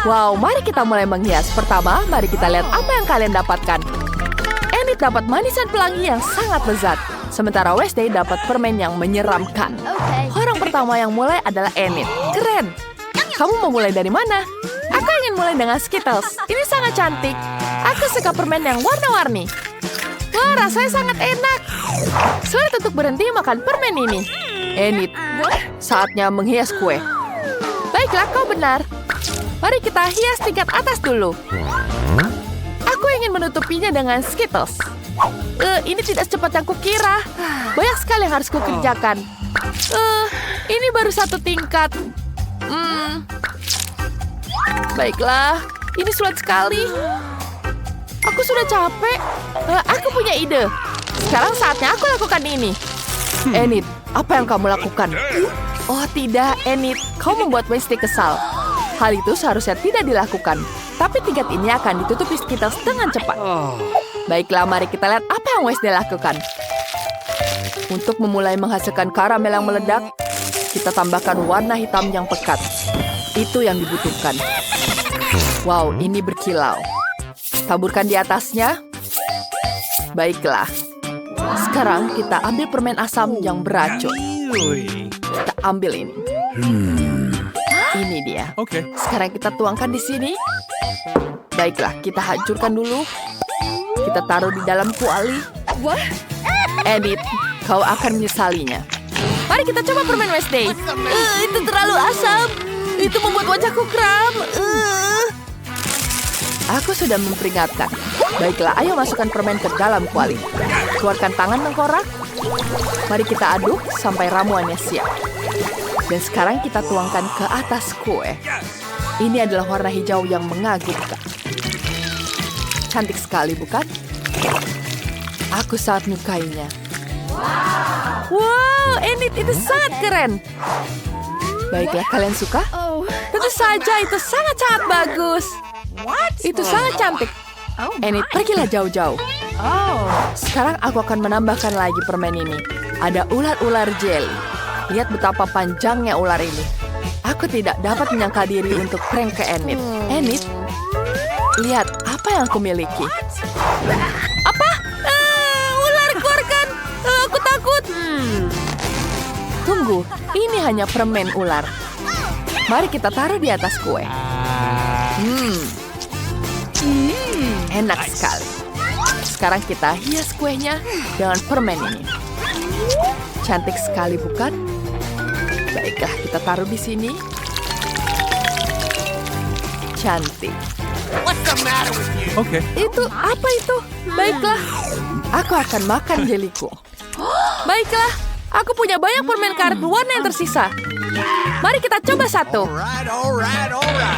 Wow, mari kita mulai menghias. Pertama, mari kita lihat apa yang kalian dapatkan. Enid dapat manisan pelangi yang sangat lezat. Sementara Wednesday dapat permen yang menyeramkan. Orang pertama yang mulai adalah Enid. Keren! Kamu mau mulai dari mana? Aku ingin mulai dengan Skittles. Ini sangat cantik. Aku suka permen yang warna-warni. Wah, rasanya sangat enak. Sulit untuk berhenti makan permen ini. Enid, saatnya menghias kue. Baiklah, kau benar. Mari kita hias tingkat atas dulu. Aku ingin menutupinya dengan Skittles. Ini tidak secepat yang kukira. Banyak sekali yang harus kukerjakan. Ini baru satu tingkat. Baiklah, ini sulit sekali. Aku sudah capek. Aku punya ide. Sekarang saatnya aku lakukan ini. Enid, apa yang kamu lakukan? Oh tidak, Enid. Kau membuat Wednesday kesal. Hal itu seharusnya tidak dilakukan. Tapi tingkat ini akan ditutupi Skittles dengan cepat. Baiklah, mari kita lihat apa yang Wednesday lakukan. Untuk memulai menghasilkan karamel yang meledak, kita tambahkan warna hitam yang pekat. Itu yang dibutuhkan. Wow, ini berkilau. Taburkan di atasnya. Baiklah. Sekarang kita ambil permen asam yang beracun. Kita ambil ini. Ini dia. Sekarang kita tuangkan di sini. Baiklah, kita hancurkan dulu. Kita taruh di dalam kuali. Edit, kau akan menyesalinya. Mari kita coba permen Wednesday. Itu terlalu asam. Itu membuat wajahku kram. Aku sudah memperingatkan. Baiklah, ayo masukkan permen ke dalam kuali. Keluarkan tangan tengkorak. Mari kita aduk sampai ramuannya siap. Dan sekarang kita tuangkan ke atas kue. Ini adalah warna hijau yang mengagumkan. Cantik sekali, bukan? Aku sangat menyukainya. Wow, Enid, itu sangat keren. Baiklah, kalian suka? Tentu saja, itu sangat-sangat bagus. Itu sangat cantik. Enid, pergilah jauh-jauh. Sekarang aku akan menambahkan lagi permen ini. Ada ular-ular jelly. Lihat betapa panjangnya ular ini. Aku tidak dapat menyangka diri untuk prank ke Enid. Enid, lihat apa yang aku miliki. Apa? Ular, keluarkan. Aku takut. Tunggu, ini hanya permen ular. Mari kita taruh di atas kue. Enak sekali. Sekarang kita hias kuenya dengan permen ini. Cantik sekali, bukan? Baiklah, kita taruh di sini. Cantik. Itu apa itu? Baiklah, aku akan makan jeliku. Baiklah, aku punya banyak permen karet berwarna yang tersisa. Mari kita coba satu.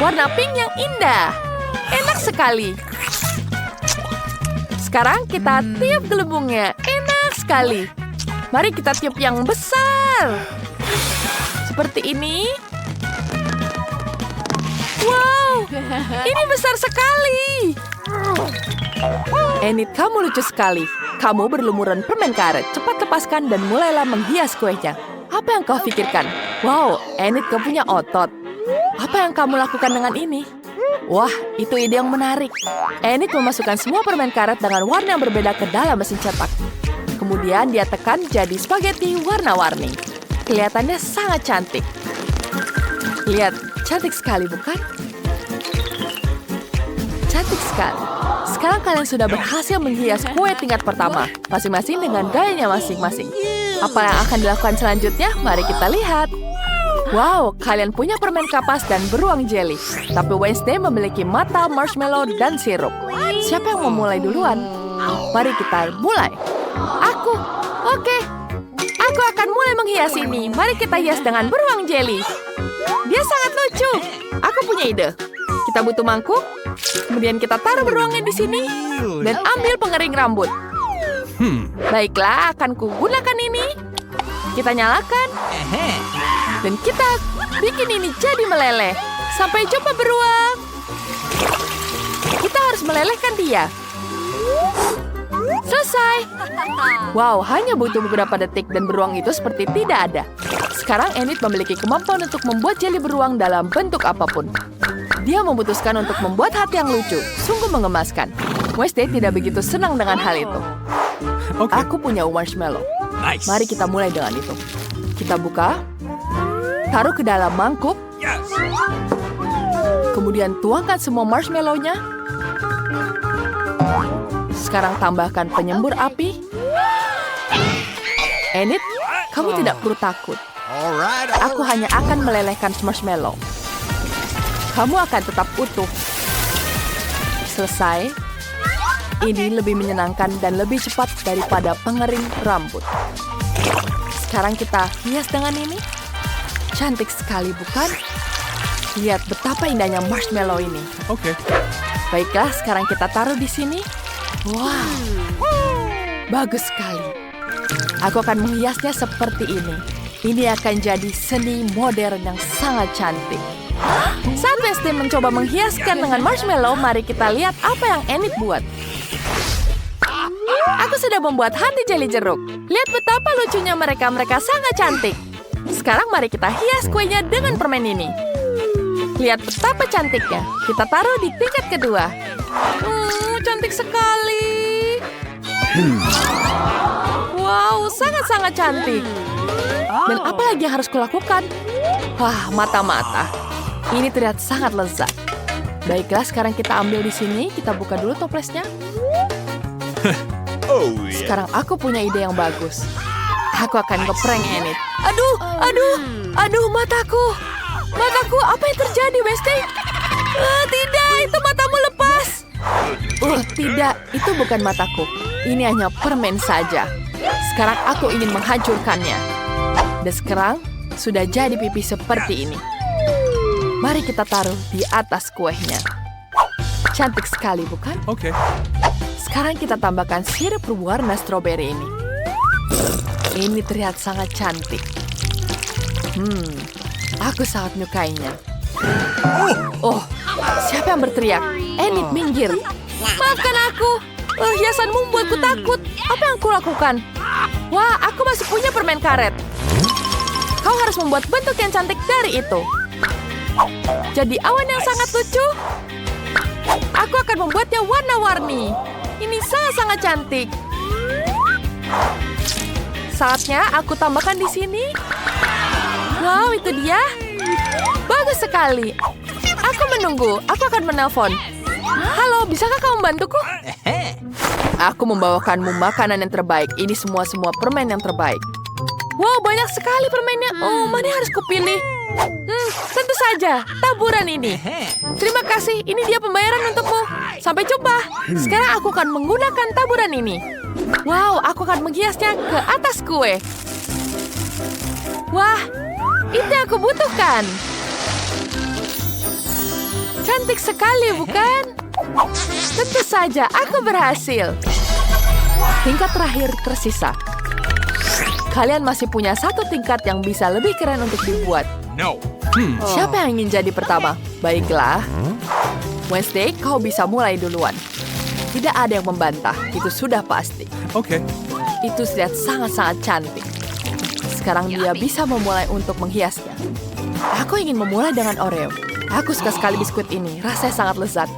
Warna pink yang indah. Enak sekali. Sekarang kita tiup gelembungnya. Enak sekali. Mari kita tiup yang besar. Seperti ini. Wow, ini besar sekali. Enid, kamu lucu sekali. Kamu berlumuran permen karet. Cepat lepaskan dan mulailah menghias kuenya. Apa yang kau pikirkan? Wow, Enid, kau punya otot. Apa yang kamu lakukan dengan ini? Wah, itu ide yang menarik. Enid memasukkan semua permen karet dengan warna yang berbeda ke dalam mesin cetak. Kemudian dia tekan jadi spaghetti warna-warni. Kelihatannya sangat cantik. Lihat, cantik sekali, bukan? Cantik sekali. Sekarang kalian sudah berhasil menghias kue tingkat pertama, masing-masing dengan gayanya masing-masing. Apa yang akan dilakukan selanjutnya? Mari kita lihat. Wow, kalian punya permen kapas dan beruang jelly. Tapi Wednesday memiliki mata, marshmallow, dan sirup. Siapa yang mau mulai duluan? Mari kita mulai. Aku. Oke. Aku akan mulai menghias ini. Mari kita hias dengan beruang jelly. Dia sangat lucu. Aku punya ide. Kita butuh mangkuk. Kemudian kita taruh beruangnya di sini. Dan ambil pengering rambut. Baiklah, akan kugunakan ini. Kita nyalakan. Dan kita bikin ini jadi meleleh. Sampai jumpa beruang. Kita harus melelehkan dia. Selesai. Wow, hanya butuh beberapa detik dan beruang itu seperti tidak ada. Sekarang Enid memiliki kemampuan untuk membuat jeli beruang dalam bentuk apapun. Dia memutuskan untuk membuat hati yang lucu. Sungguh mengemaskan. Wednesday tidak begitu senang dengan hal itu. Aku punya marshmallow. Mari kita mulai dengan itu. Kita buka. Taruh ke dalam mangkuk. Kemudian tuangkan semua marshmallow-nya. Sekarang tambahkan penyembur api. Enid, kamu tidak perlu takut. Aku hanya akan melelehkan marshmallow. Kamu akan tetap utuh. Selesai. Ini lebih menyenangkan dan lebih cepat daripada pengering rambut. Sekarang kita hias dengan ini. Cantik sekali, bukan? Lihat betapa indahnya marshmallow ini. Baiklah, sekarang kita taruh di sini. Wow, bagus sekali. Aku akan menghiasnya seperti ini. Ini akan jadi seni modern yang sangat cantik. Saat Wednesday mencoba menghiaskan dengan marshmallow, mari kita lihat apa yang Enid buat. Aku sudah membuat hati jeli jeruk. Lihat betapa lucunya mereka. Mereka sangat cantik. Sekarang mari kita hias kuenya dengan permen ini. Lihat betapa cantiknya. Kita taruh di tingkat kedua. Cantik sekali. Wow, sangat-sangat cantik. Dan apa lagi yang harus kulakukan? Wah, mata-mata. Ini terlihat sangat lezat. Baiklah, sekarang kita ambil di sini. Kita buka dulu toplesnya. Sekarang aku punya ide yang bagus. Aku akan ngeprank Enid. Aduh, mataku. Mataku, apa yang terjadi, Wednesday? Tidak, itu matamu lepas. Tidak, itu bukan mataku. Ini hanya permen saja. Sekarang aku ingin menghancurkannya. Dan sekarang sudah jadi pipi seperti ini. Mari kita taruh di atas kuenya. Cantik sekali, bukan? Sekarang kita tambahkan sirup berwarna stroberi ini. Ini terlihat sangat cantik. Aku sangat menyukainya. Oh, siapa yang berteriak? Enid, minggir. Maafkan aku. Hiasanmu membuatku takut. Apa yang kulakukan? Wah, aku masih punya permen karet. Kau harus membuat bentuk yang cantik dari itu. Jadi awan yang sangat lucu. Aku akan membuatnya warna-warni. Ini sangat-sangat cantik. Saatnya aku tambahkan di sini. Wow, itu dia. Bagus sekali. Aku menunggu. Aku akan menelpon. Halo, bisakah kamu membantuku? Aku membawakanmu makanan yang terbaik. Ini semua permen yang terbaik. Wow, banyak sekali permennya. Mana yang harus kupilih? Tentu saja, taburan ini. Terima kasih, ini dia pembayaran untukmu. Sampai jumpa. Sekarang aku akan menggunakan taburan ini. Wow, aku akan menghiasnya ke atas kue. Wah, itu yang aku butuhkan. Cantik sekali, bukan? Tentu saja, aku berhasil. Tingkat terakhir tersisa. Kalian masih punya satu tingkat yang bisa lebih keren untuk dibuat. Siapa yang ingin jadi pertama? Baiklah. Wednesday, kau bisa mulai duluan. Tidak ada yang membantah, itu sudah pasti. Itu terlihat sangat-sangat cantik. Sekarang dia bisa memulai untuk menghiasnya. Aku ingin memulai dengan Oreo. Aku suka sekali biskuit ini, rasanya sangat lezat.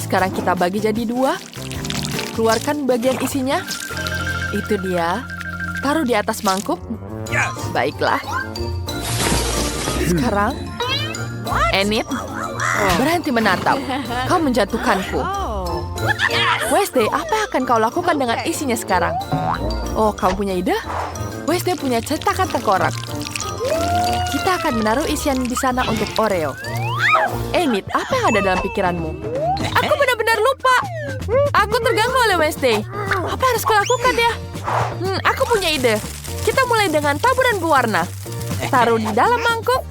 Sekarang kita bagi jadi 2. Keluarkan bagian isinya. Itu dia. Taruh di atas mangkuk. Baiklah. Sekarang, Enid, berhenti menatap. Kau menjatuhkanku. Wednesday, apa yang akan kau lakukan dengan isinya sekarang? Oh, kamu punya ide? Wednesday punya cetakan tengkorak. Kita akan menaruh isian di sana untuk Oreo. Enid, apa yang ada dalam pikiranmu? Aku benar-benar lupa. Aku terganggu oleh Wednesday. Apa harus kulakukan ya? Aku punya ide. Kita mulai dengan taburan berwarna. Taruh di dalam mangkuk.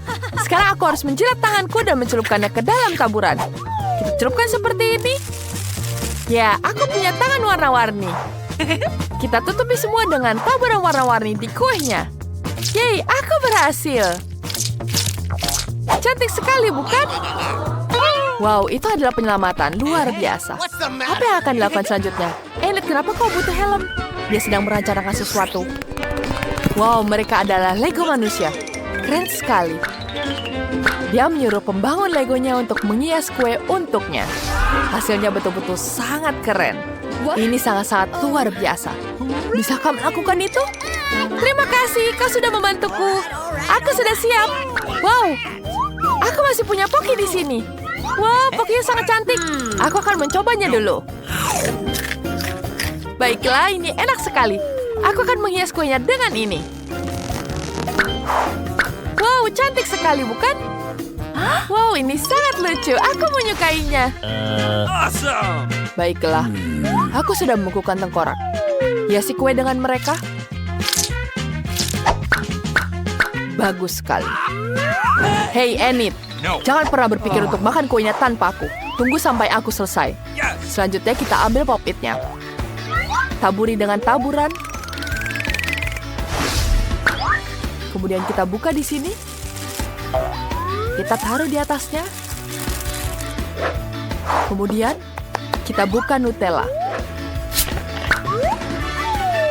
Sekarang aku harus menjilat tanganku dan mencelupkannya ke dalam taburan. Kita celupkan seperti ini. Ya, aku punya tangan warna-warni. Kita tutupi semua dengan taburan warna-warni di kuenya. Yeay, aku berhasil. Cantik sekali, bukan? Wow, itu adalah penyelamatan. Luar biasa. Apa yang akan dilakukan selanjutnya? Enid, kenapa kau butuh helm? Dia sedang merencanakan sesuatu. Wow, mereka adalah Lego manusia. Keren sekali. Dia menyuruh pembangun Legonya untuk menghias kue untuknya. Hasilnya betul-betul sangat keren. Ini sangat-sangat luar biasa. Bisakah melakukan itu? Terima kasih, kau sudah membantuku. Aku sudah siap. Wow, aku masih punya Poki di sini. Wow, Pokinya sangat cantik. Aku akan mencobanya dulu. Baiklah, ini enak sekali. Aku akan menghias kuenya dengan ini. Wow, cantik sekali, bukan? Wow, ini sangat lucu. Aku menyukainya. Awesome! Baiklah, aku sudah membekukan tengkorak. Hiasi kue dengan mereka. Bagus sekali. Hey, Enid. Jangan pernah berpikir untuk makan kuenya tanpa aku. Tunggu sampai aku selesai. Selanjutnya kita ambil pop-it-nya. Taburi dengan taburan. Kemudian kita buka di sini. Kita taruh di atasnya. Kemudian kita buka Nutella.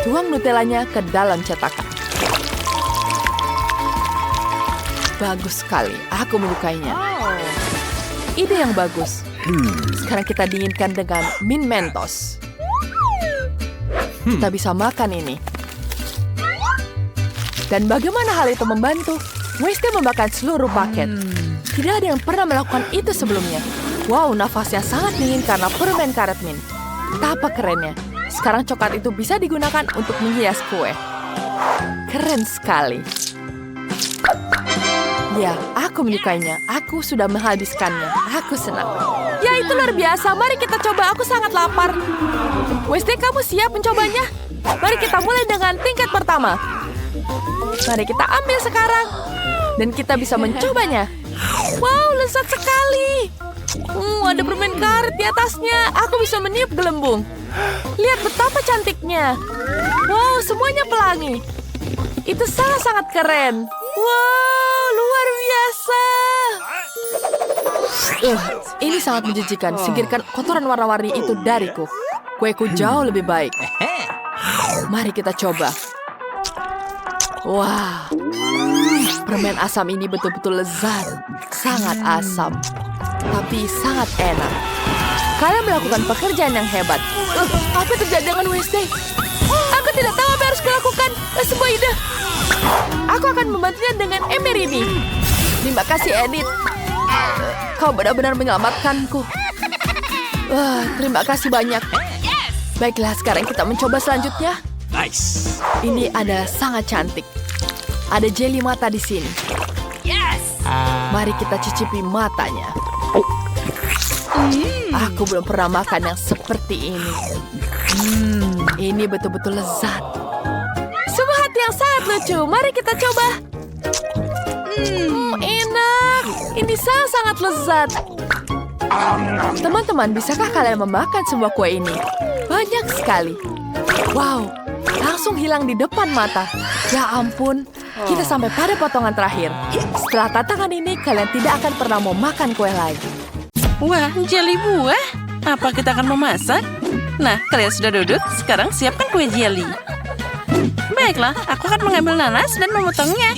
Tuang Nutellanya ke dalam cetakan. Bagus sekali, aku menyukainya. Ide yang bagus. Sekarang kita dinginkan dengan Mint Mentos. Kita bisa makan ini. Dan bagaimana hal itu membantu? Wednesday membakar seluruh paket. Tidak ada yang pernah melakukan itu sebelumnya. Wow, nafasnya sangat dingin karena permen karet mint. Betapa kerennya. Sekarang coklat itu bisa digunakan untuk menghias kue. Keren sekali. Ya, aku menyukainya. Aku sudah menghabiskannya. Aku senang. Ya, itu luar biasa. Mari kita coba. Aku sangat lapar. Wednesday, kamu siap mencobanya? Mari kita mulai dengan tingkat pertama. Mari kita ambil sekarang. Dan kita bisa mencobanya. Wow, lezat sekali. Ada permen karet di atasnya. Aku bisa meniup gelembung. Lihat betapa cantiknya. Wow, semuanya pelangi. Itu sangat-sangat keren. Wow, luar biasa. Ini sangat menjijikan. Singkirkan kotoran warna-warni itu dariku. Kueku jauh lebih baik. Mari kita coba. Wah, permen asam ini betul-betul lezat. Sangat asam, tapi sangat enak. Kalian melakukan pekerjaan yang hebat. Apa terjadi dengan Wednesday? Aku tidak tahu apa yang harus kulakukan. Sebuah ide. Aku akan membantunya dengan ember ini. Terima kasih, Enid. Kau benar-benar menyelamatkanku. Terima kasih banyak. Baiklah, sekarang kita mencoba selanjutnya. Nice! Ini adalah sangat cantik. Ada jeli mata di sini. Mari kita cicipi matanya. Aku belum pernah makan yang seperti ini. Ini betul-betul lezat. Sebuah hati yang sangat lucu. Mari kita coba. Enak. Ini sangat lezat. Teman-teman, bisakah kalian memakan semua kue ini? Banyak sekali. Wow, langsung hilang di depan mata. Ya ampun, kita sampai pada potongan terakhir. Setelah tantangan ini, kalian tidak akan pernah mau makan kue lagi. Wah, jeli buah. Apa kita akan memasak? Nah, kalian sudah duduk, sekarang siapkan kue jeli. Baiklah, aku akan mengambil nanas dan memotongnya.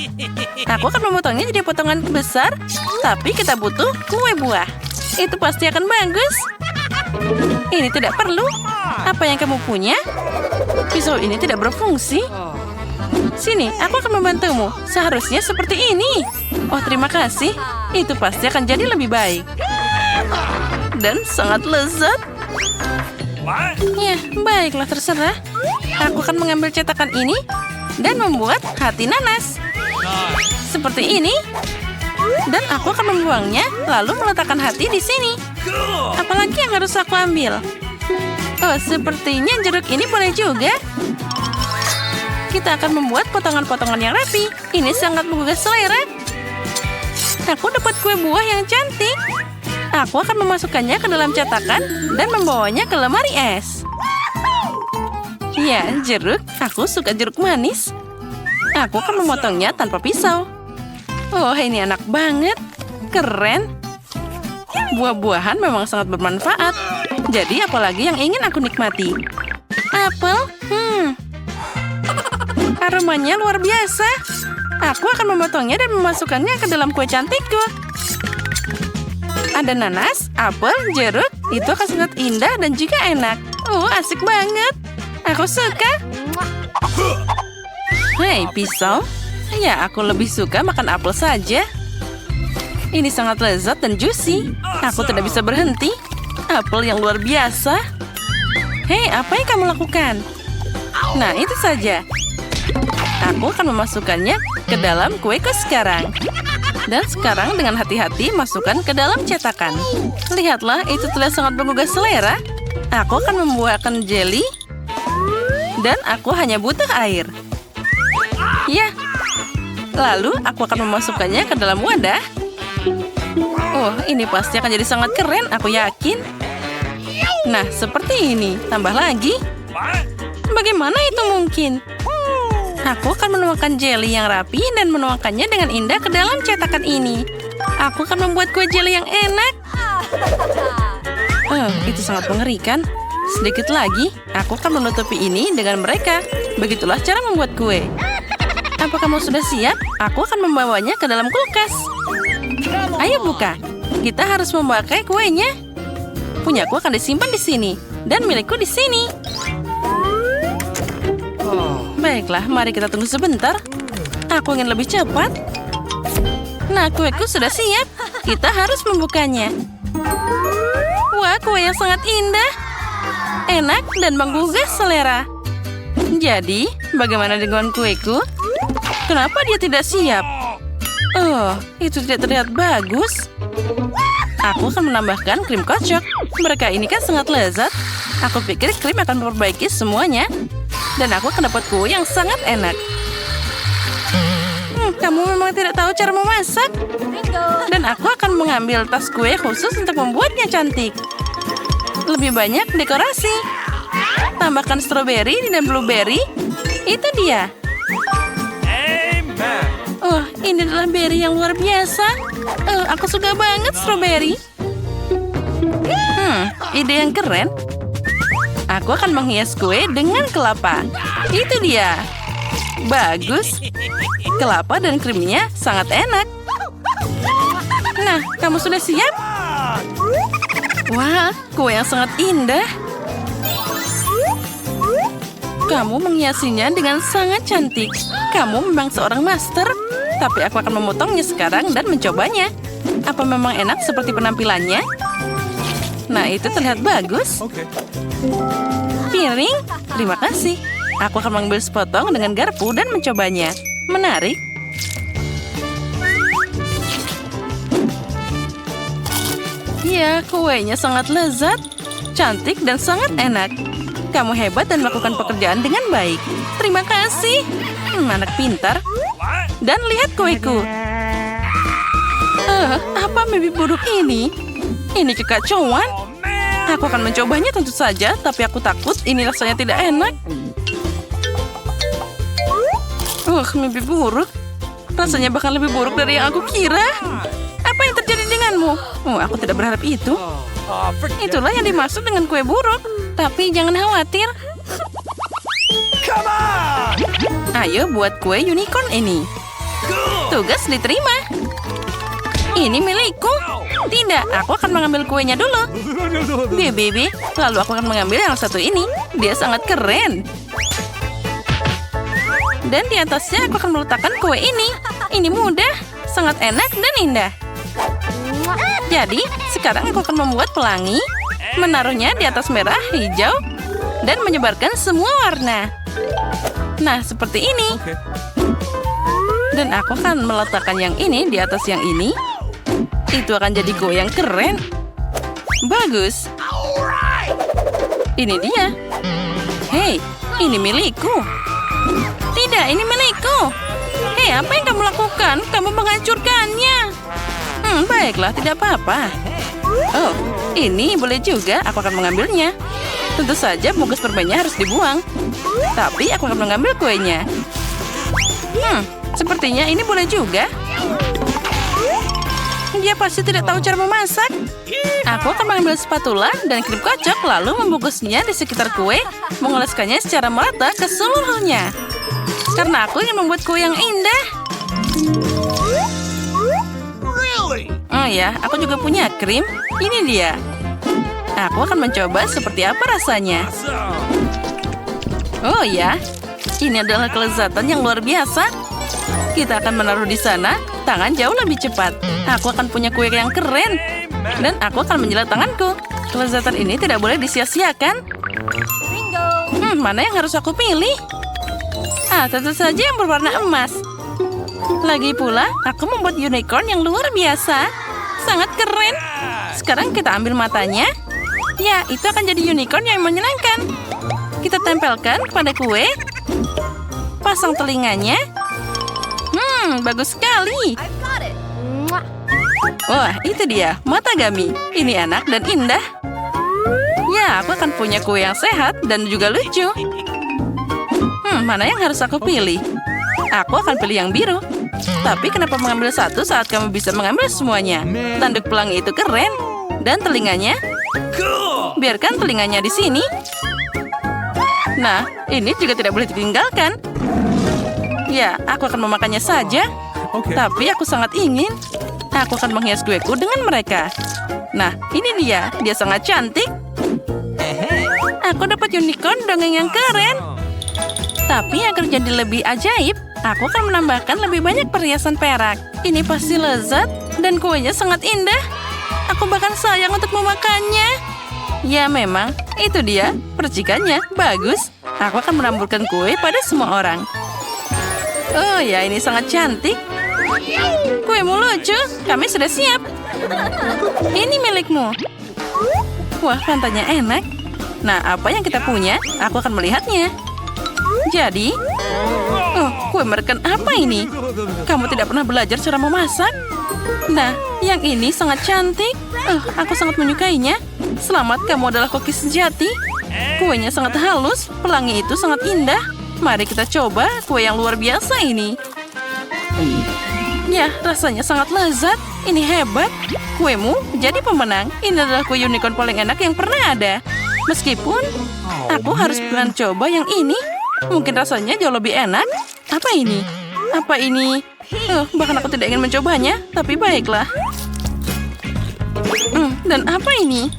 Aku akan memotongnya jadi potongan besar, tapi kita butuh kue buah. Itu pasti akan bagus. Ini tidak perlu. Apa yang kamu punya? Pisau ini tidak berfungsi. Sini, aku akan membantumu. Seharusnya seperti ini. Oh, terima kasih. Itu pasti akan jadi lebih baik. Dan sangat lezat. Ya, baiklah, terserah. Aku akan mengambil cetakan ini dan membuat hati nanas. Seperti ini. Dan aku akan membuangnya, lalu meletakkan hati di sini. Apalagi yang harus aku ambil? Oh, sepertinya jeruk ini boleh juga. Kita akan membuat potongan-potongan yang rapi. Ini sangat menggugah selera. Aku dapat kue buah yang cantik. Aku akan memasukkannya ke dalam cetakan dan membawanya ke lemari es. Ya, jeruk. Aku suka jeruk manis. Aku akan memotongnya tanpa pisau. Oh, ini enak banget. Keren. Buah-buahan memang sangat bermanfaat. Jadi, apalagi yang ingin aku nikmati? Apel? Aromanya luar biasa. Aku akan memotongnya dan memasukkannya ke dalam kue cantikku. Ada nanas, apel, jeruk. Itu akan sangat indah dan juga enak. Asik banget. Aku suka. Hei, pisau. Ya, aku lebih suka makan apel saja. Ini sangat lezat dan juicy. Aku tidak bisa berhenti. Apel yang luar biasa. Hei, apa yang kamu lakukan? Nah, itu saja. Aku akan memasukkannya ke dalam kueku sekarang. Dan sekarang dengan hati-hati masukkan ke dalam cetakan. Lihatlah, itu terlihat sangat menggugah selera. Aku akan membuatkan jelly. Dan aku hanya butuh air. Ya. Lalu aku akan memasukkannya ke dalam wadah. Ini pasti akan jadi sangat keren, aku yakin. Nah, seperti ini. Tambah lagi. Bagaimana itu mungkin? Aku akan menuangkan jelly yang rapi dan menuangkannya dengan indah ke dalam cetakan ini. Aku akan membuat kue jelly yang enak. Itu sangat mengerikan. Sedikit lagi, aku akan menutupi ini dengan mereka. Begitulah cara membuat kue. Apa kamu sudah siap? Aku akan membawanya ke dalam kulkas. Ayo buka. Kita harus memakai kuenya. Punyaku akan disimpan di sini. Dan milikku di sini. Baiklah, mari kita tunggu sebentar. Aku ingin lebih cepat. Nah, kueku sudah siap. Kita harus membukanya. Wah, kue yang sangat indah. Enak dan menggugah selera. Jadi, bagaimana dengan kueku? Kenapa dia tidak siap? Itu tidak terlihat bagus. Aku akan menambahkan krim kocok. Mereka ini kan sangat lezat. Aku pikir krim akan memperbaiki semuanya. Dan aku akan dapat kue yang sangat enak. Kamu memang tidak tahu cara memasak. Dan aku akan mengambil tas kue khusus untuk membuatnya cantik. Lebih banyak dekorasi. Tambahkan stroberi dan blueberry. Itu dia. Ini adalah berry yang luar biasa. Aku suka banget stroberi. Ide yang keren. Aku akan menghias kue dengan kelapa. Itu dia. Bagus. Kelapa dan krimnya sangat enak. Nah, kamu sudah siap? Wah, kue yang sangat indah. Kamu menghiasinya dengan sangat cantik. Kamu memang seorang master. Tapi aku akan memotongnya sekarang dan mencobanya. Apa memang enak seperti penampilannya? Nah, itu terlihat bagus. Piring, terima kasih. Aku akan mengambil sepotong dengan garpu dan mencobanya. Menarik. Ya, kuenya sangat lezat, cantik dan sangat enak. Kamu hebat dan melakukan pekerjaan dengan baik. Terima kasih. Anak pintar. Dan lihat kueku. Apa mimpi buruk ini? Ini kekacauan. Aku akan mencobanya tentu saja, tapi aku takut ini rasanya tidak enak. Mimpi buruk. Rasanya bahkan lebih buruk dari yang aku kira. Apa yang terjadi denganmu? Aku tidak berharap itu. Itulah yang dimaksud dengan kue buruk. Tapi jangan khawatir. Ayo buat kue unicorn ini. Tugas diterima. Ini milikku. Tidak, aku akan mengambil kuenya dulu. Bibi, lalu aku akan mengambil yang satu ini. Dia sangat keren. Dan di atasnya aku akan meletakkan kue ini. Ini mudah, sangat enak dan indah. Jadi, sekarang aku akan membuat pelangi, menaruhnya di atas merah, hijau, dan menyebarkan semua warna. Nah, seperti ini. Dan aku akan meletakkan yang ini di atas yang ini. Itu akan jadi kue yang keren. Bagus. Ini dia. Hei, ini milikku. Tidak, ini milikku. Hei, apa yang kamu lakukan? Kamu menghancurkannya. Baiklah, tidak apa-apa. Ini boleh juga. Aku akan mengambilnya. Tentu saja bungkus permennya harus dibuang. Tapi aku akan mengambil kuenya. Sepertinya ini boleh juga. Dia pasti tidak tahu cara memasak. Aku akan mengambil spatula dan krim kocok lalu membungkusnya di sekitar kue, mengoleskannya secara merata ke seluruhnya. Karena aku ingin membuat kue yang indah. ya, aku juga punya krim. Ini dia. Aku akan mencoba seperti apa rasanya. Awesome. Oh ya, ini adalah kelezatan yang luar biasa. Kita akan menaruh di sana, tangan jauh lebih cepat. Aku akan punya kue yang keren. Dan aku akan menjilat tanganku. Kelezatan ini tidak boleh disia-siakan. Mana yang harus aku pilih? Tentu saja yang berwarna emas. Lagi pula, aku membuat unicorn yang luar biasa. Sangat keren. Sekarang kita ambil matanya. Ya, itu akan jadi unicorn yang menyenangkan. Kita tempelkan pada kue. Pasang telinganya. Bagus sekali. Wah, itu dia, mata Gami. Ini enak dan indah. Ya, aku akan punya kue yang sehat dan juga lucu. Mana yang harus aku pilih? Aku akan pilih yang biru. Tapi kenapa mengambil satu saat kamu bisa mengambil semuanya? Tanduk pelangi itu keren. Dan telinganya? Cool. Biarkan telinganya di sini. Nah, ini juga tidak boleh ditinggalkan. Ya, aku akan memakannya saja. Tapi aku sangat ingin. Aku akan menghias kueku dengan mereka. Nah, ini dia. Dia sangat cantik. Aku dapat unicorn dongeng yang keren. Tapi agar jadi lebih ajaib, aku akan menambahkan lebih banyak perhiasan perak. Ini pasti lezat dan kuenya sangat indah. Aku bahkan sayang untuk memakannya. Ya memang, itu dia. Percikannya bagus. Aku akan menaburkan kue pada semua orang. Oh ya, ini sangat cantik. Kuemu lucu. Kami sudah siap. Ini milikmu. Wah, rantanya enak. Nah, apa yang kita punya? Aku akan melihatnya. Jadi, kue merekan apa ini? Kamu tidak pernah belajar cara memasak? Nah, yang ini sangat cantik. Aku sangat menyukainya. Selamat, kamu adalah koki sejati. Kuenya sangat halus, pelangi itu sangat indah. Mari kita coba kue yang luar biasa ini. Ya, rasanya sangat lezat. Ini hebat. Kuemu jadi pemenang. Ini adalah kue unicorn paling enak yang pernah ada. Meskipun aku harus mencoba yang ini. Mungkin rasanya jauh lebih enak. Apa ini? Apa ini? Bahkan aku tidak ingin mencobanya. Tapi baiklah. Dan apa ini?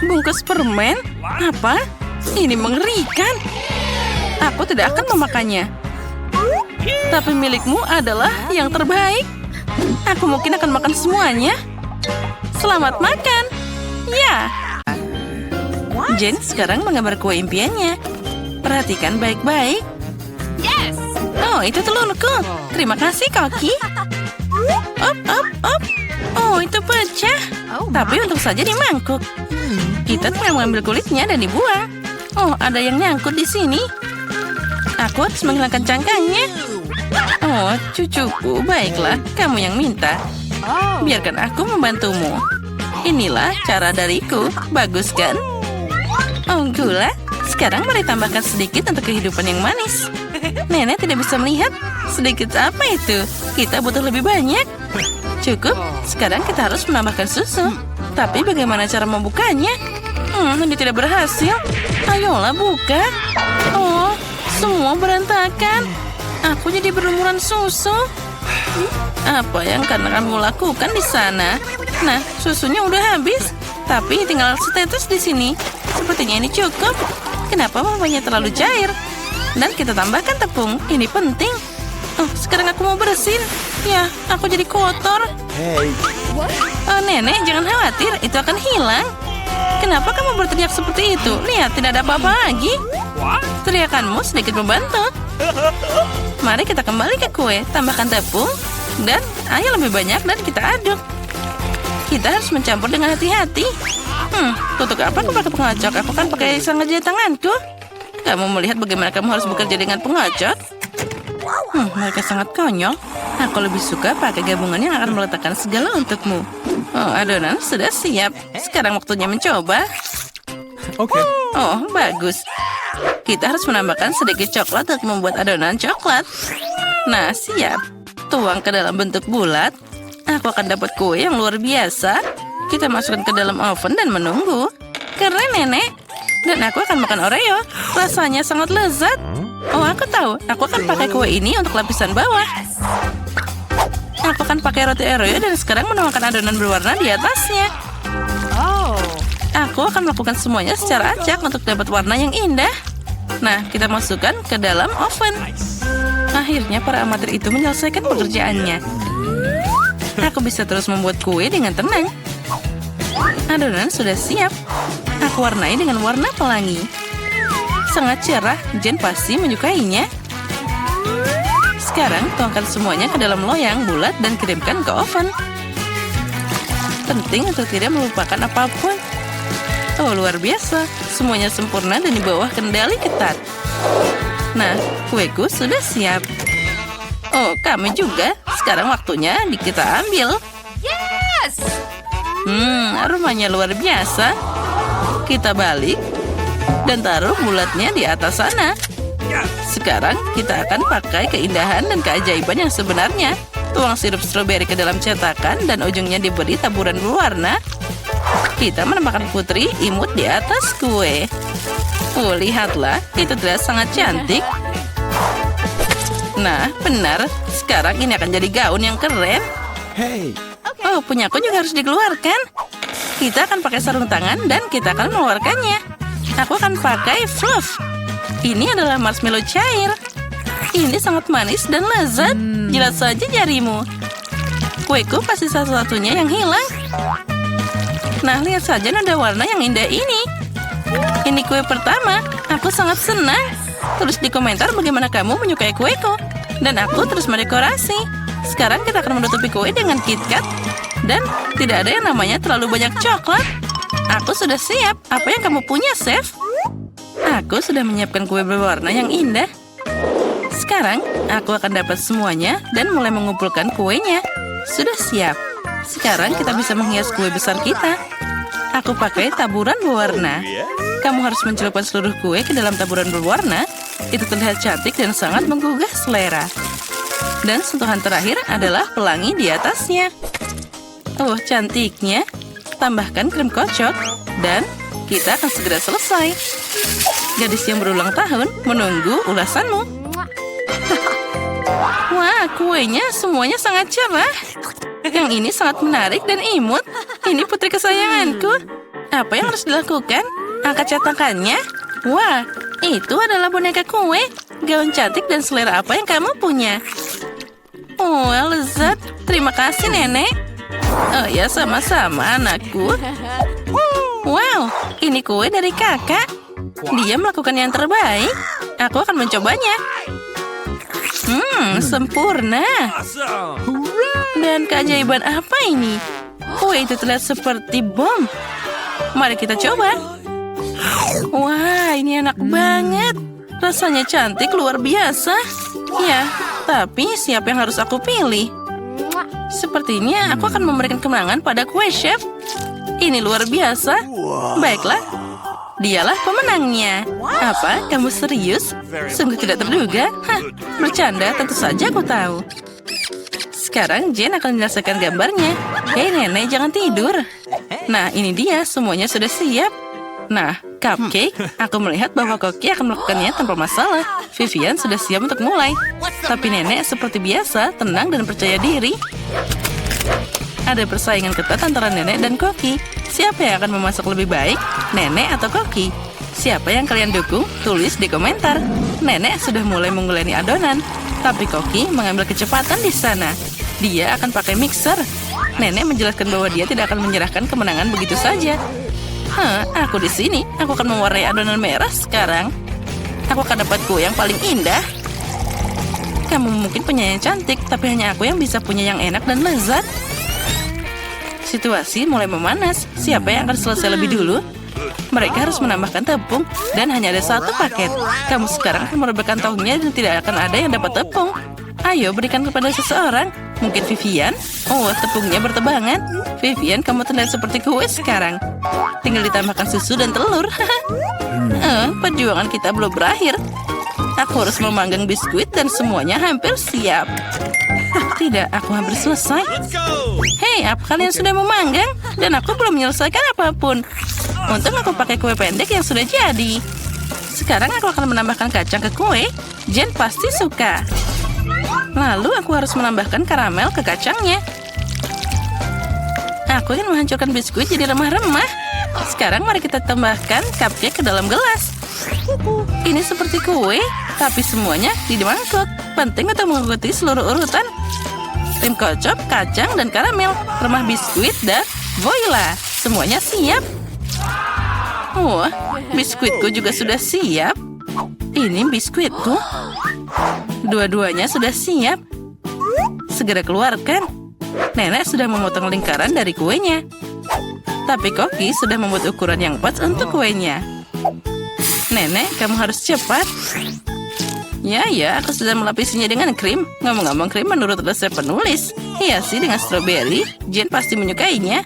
Bungkus permen? Apa? Ini mengerikan. Aku tidak akan memakannya. Tapi milikmu adalah yang terbaik. Aku mungkin akan makan semuanya. Selamat makan. Ya. Jane sekarang menggambar kue impiannya. Perhatikan baik-baik. Oh, itu telurku. Terima kasih, Koki. Op. Oh, itu pecah. Tapi untung saja di mangkuk. Kita tinggal mengambil kulitnya dan dibuang. Oh, ada yang nyangkut di sini. Aku harus menghilangkan cangkangnya. Oh, cucuku. Baiklah, kamu yang minta. Biarkan aku membantumu. Inilah cara dariku. Bagus kan? Oh, gula. Sekarang mari tambahkan sedikit untuk kehidupan yang manis. Nenek tidak bisa melihat. Sedikit apa itu? Kita butuh lebih banyak. Cukup. Sekarang kita harus menambahkan susu. Tapi bagaimana cara membukanya? Ini tidak berhasil. Ayolah buka. Oh, semua berantakan. Aku jadi berlumuran susu. Apa yang kamu lakukan di sana? Nah, susunya udah habis. Tapi tinggal setetes di sini. Sepertinya ini cukup. Kenapa mamanya terlalu cair? Dan kita tambahkan tepung. Ini penting. Oh, sekarang aku mau bersin. Ya, aku jadi kotor. Oh, nenek, jangan khawatir. Itu akan hilang. Kenapa kamu berteriak seperti itu? Lihat, tidak ada apa-apa lagi. Teriakanmu sedikit membantu. Mari kita kembali ke kue. Tambahkan tepung. Dan air lebih banyak dan kita aduk. Kita harus mencampur dengan hati-hati. Untuk apa aku pakai pengocok? Aku kan pakai sangat jari tanganku. Kamu melihat bagaimana kamu harus bekerja dengan pengocok? Mereka sangat konyol. Aku lebih suka pakai gabungan yang akan meletakkan segala untukmu. Oh, adonan sudah siap. Sekarang waktunya mencoba. Oh, bagus. Kita harus menambahkan sedikit coklat untuk membuat adonan coklat. Nah, siap. Tuang ke dalam bentuk bulat. Aku akan dapat kue yang luar biasa. Kita masukkan ke dalam oven dan menunggu. Keren, nenek. Dan aku akan makan Oreo. Rasanya sangat lezat. Oh, aku tahu. Aku akan pakai kue ini untuk lapisan bawah. Aku akan pakai roti Oreo dan sekarang menuangkan adonan berwarna di atasnya. Aku akan melakukan semuanya secara acak untuk dapat warna yang indah. Nah, kita masukkan ke dalam oven. Akhirnya para amatir itu menyelesaikan pekerjaannya. Aku bisa terus membuat kue dengan tenang. Adonan sudah siap. Aku warnai dengan warna pelangi. Sangat cerah, Jen pasti menyukainya. Sekarang tuangkan semuanya ke dalam loyang bulat dan kirimkan ke oven. Penting untuk tidak melupakan apapun. Oh, luar biasa. Semuanya sempurna dan di bawah kendali ketat. Nah, kueku sudah siap. Oh, kami juga. Sekarang waktunya kita ambil. Yes! Aromanya luar biasa. Kita balik dan taruh bulatnya di atas sana. Sekarang kita akan pakai keindahan dan keajaiban yang sebenarnya. Tuang sirup stroberi ke dalam cetakan dan ujungnya diberi taburan berwarna. Kita menambahkan putri imut di atas kue. Oh, lihatlah, itu terlihat sangat cantik. Nah, benar. Sekarang ini akan jadi gaun yang keren. Oh, punyaku juga harus dikeluarkan. Kita akan pakai sarung tangan dan kita akan mengeluarkannya. Aku akan pakai fluff. Ini adalah marshmallow cair. Ini sangat manis dan lezat. Jilat saja jarimu. Kueku pasti satu-satunya yang hilang. Nah, lihat saja nada warna yang indah ini. Ini kue pertama. Aku sangat senang. Tulis di komentar bagaimana kamu menyukai kueku. Dan aku terus mendekorasi. Sekarang kita akan menutupi kue dengan KitKat. Dan tidak ada yang namanya terlalu banyak coklat. Aku sudah siap. Apa yang kamu punya, Chef? Aku sudah menyiapkan kue berwarna yang indah. Sekarang, aku akan dapat semuanya dan mulai mengumpulkan kuenya. Sudah siap. Sekarang kita bisa menghias kue besar kita. Aku pakai taburan berwarna. Kamu harus mencelupkan seluruh kue ke dalam taburan berwarna. Itu terlihat cantik dan sangat menggugah selera. Dan sentuhan terakhir adalah pelangi di atasnya. Oh, cantiknya. Tambahkan krim kocok. Dan kita akan segera selesai. Gadis yang berulang tahun menunggu ulasanmu. Wah, kuenya semuanya sangat cerah. Yang ini sangat menarik dan imut. Ini putri kesayanganku. Apa yang harus dilakukan? Angkat cetakannya. Wah, itu adalah boneka kue. Gaun cantik dan selera apa yang kamu punya? Oh, lezat. Terima kasih, Nenek. Oh ya, sama-sama, anakku. Wow, ini kue dari kakak. Dia melakukan yang terbaik. Aku akan mencobanya. Sempurna. Dan keajaiban apa ini? Kue itu terlihat seperti bom. Mari kita coba. Wah, ini enak banget. Rasanya cantik luar biasa. Ya, tapi siapa yang harus aku pilih? Sepertinya aku akan memberikan kemenangan pada kue, Chef. Ini luar biasa. Baiklah, dialah pemenangnya. Apa? Kamu serius? Sungguh tidak terduga. Hah, bercanda, tentu saja aku tahu. Sekarang Jen akan menyelesaikan gambarnya. Hei nenek, jangan tidur. Nah, ini dia, semuanya sudah siap. Nah, cupcake, aku melihat bahwa Koki akan melakukannya tanpa masalah. Vivian sudah siap untuk mulai. Tapi nenek seperti biasa, tenang dan percaya diri. Ada persaingan ketat antara nenek dan Koki. Siapa yang akan memasak lebih baik, nenek atau Koki? Siapa yang kalian dukung? Tulis di komentar. Nenek sudah mulai menguleni adonan, tapi Koki mengambil kecepatan di sana. Dia akan pakai mixer. Nenek menjelaskan bahwa dia tidak akan menyerahkan kemenangan begitu saja. Aku di sini. Aku akan mewarnai adonan merah sekarang. Aku akan dapat kue yang paling indah. Kamu mungkin punya yang cantik, tapi hanya aku yang bisa punya yang enak dan lezat. Situasi mulai memanas. Siapa yang akan selesai lebih dulu? Mereka harus menambahkan tepung dan hanya ada satu paket. Kamu sekarang akan merebahkan tongnya dan tidak akan ada yang dapat tepung. Ayo berikan kepada seseorang. Mungkin Vivian? Oh, tepungnya bertebangan. Vivian, kamu terlihat seperti kue sekarang. Tinggal ditambahkan susu dan telur. Perjuangan kita belum berakhir. Aku harus memanggang biskuit dan semuanya hampir siap. Tidak, aku hampir selesai. Hei, apa kalian sudah memanggang? Dan aku belum menyelesaikan apapun. Untung aku pakai kue pendek yang sudah jadi. Sekarang aku akan menambahkan kacang ke kue. Jen pasti suka. Lalu aku harus menambahkan karamel ke kacangnya. Aku ingin menghancurkan biskuit jadi remah-remah. Sekarang mari kita tambahkan cupcake ke dalam gelas. Ini seperti kue, tapi semuanya di mangkuk. Penting untuk mengikuti seluruh urutan. Krim kocok, kacang, dan karamel. Remah biskuit, dan voila. Semuanya siap. Wah, biskuitku juga sudah siap. Ini biskuitku. Dua-duanya sudah siap. Segera keluarkan. Nenek sudah memotong lingkaran dari kuenya. Tapi Koki sudah membuat ukuran yang pas untuk kuenya. Nenek, kamu harus cepat. Ya, aku sudah melapisinya dengan krim. Ngomong-ngomong krim menurut resep penulis. Iya sih, dengan stroberi. Jen pasti menyukainya.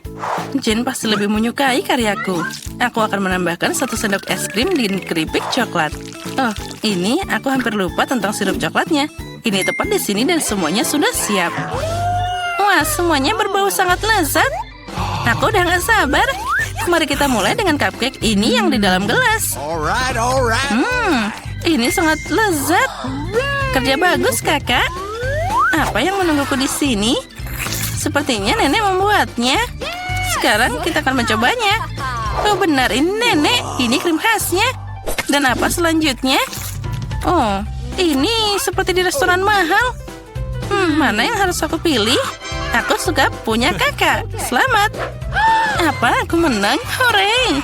Jen pasti lebih menyukai karyaku. Aku akan menambahkan 1 sendok es krim di keripik coklat. Oh, ini aku hampir lupa tentang sirup coklatnya. Ini tepat di sini dan semuanya sudah siap. Wah, semuanya berbau sangat lezat. Aku udah gak sabar. Mari kita mulai dengan cupcake ini yang di dalam gelas. Alright. Ini sangat lezat. Kerja bagus, kakak. Apa yang menungguku di sini? Sepertinya nenek membuatnya. Sekarang kita akan mencobanya. Oh benar, ini nenek. Ini krim khasnya. Dan apa selanjutnya? Oh, ini seperti di restoran mahal. Mana yang harus aku pilih? Aku suka punya kakak. Selamat. Apa? Aku menang? Hore!